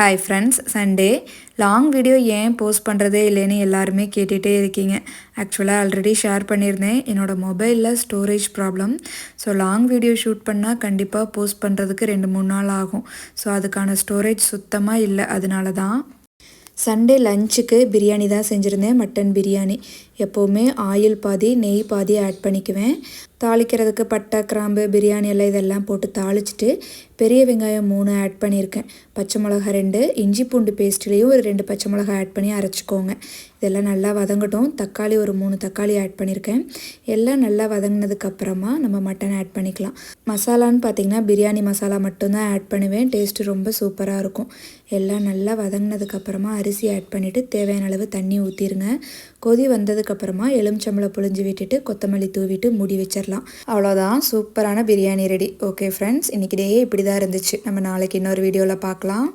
Hi friends, Sunday long video ஏன் post பண்ணுறதே இல்லைன்னு எல்லாருமே கேட்டுகிட்டே இருக்கீங்க. ஆக்சுவலாக ஆல்ரெடி ஷேர் பண்ணியிருந்தேன், என்னோடய மொபைலில் storage problem. So long video shoot பண்ணால் கண்டிப்பாக போஸ்ட் பண்ணுறதுக்கு 2-3 நாள் ஆகும். ஸோ அதுக்கான ஸ்டோரேஜ் சுத்தமாக இல்லை. அதனால தான் சண்டே லஞ்சுக்கு பிரியாணி தான் செஞ்சுருந்தேன். மட்டன் பிரியாணி. எப்போவுமே ஆயில் பாதி நெய் பாதி ஆட் பண்ணிக்குவேன். தாளிக்கிறதுக்கு பட்டை, கிராம்பு, பிரியாணி எல்லாம் இதெல்லாம் போட்டு தாளிச்சிட்டு பெரிய வெங்காயம் 3 ஆட் பண்ணியிருக்கேன். பச்சை மிளகா 2, இஞ்சி பூண்டு பேஸ்ட்லேயும் ஒரு 2 பச்சை மிளகா ஆட் பண்ணி அரைச்சிக்கோங்க. இதெல்லாம் நல்லா வதங்கட்டும். தக்காளி ஒரு 3 தக்காளி ஆட் பண்ணியிருக்கேன். எல்லாம் நல்லா வதங்கினதுக்கப்புறமா நம்ம மட்டன் ஆட் பண்ணிக்கலாம். மசாலான்னு பார்த்திங்கன்னா பிரியாணி மசாலா மட்டும்தான் ஆட் பண்ணுவேன். டேஸ்ட்டு ரொம்ப சூப்பராக இருக்கும். எல்லாம் நல்லா வதங்கினதுக்கப்புறமா அரிசி ஆட் பண்ணிவிட்டு தேவையான அளவு தண்ணி ஊற்றிடுங்க. கொதி வந்ததுக்கப்புறமா எலுமிச்சம்பழம் புழிஞ்சு விட்டுட்டு கொத்தமல்லி தூவிட்டு மூடி வச்சிடலாம். அவ்வளோதான், சூப்பரான பிரியாணி ரெடி. ஓகே ஃப்ரெண்ட்ஸ், இன்றைக்கி டே இப்படி தான் இருந்துச்சு. நம்ம நாளைக்கு இன்னொரு வீடியோவில் பார்க்கலாம்.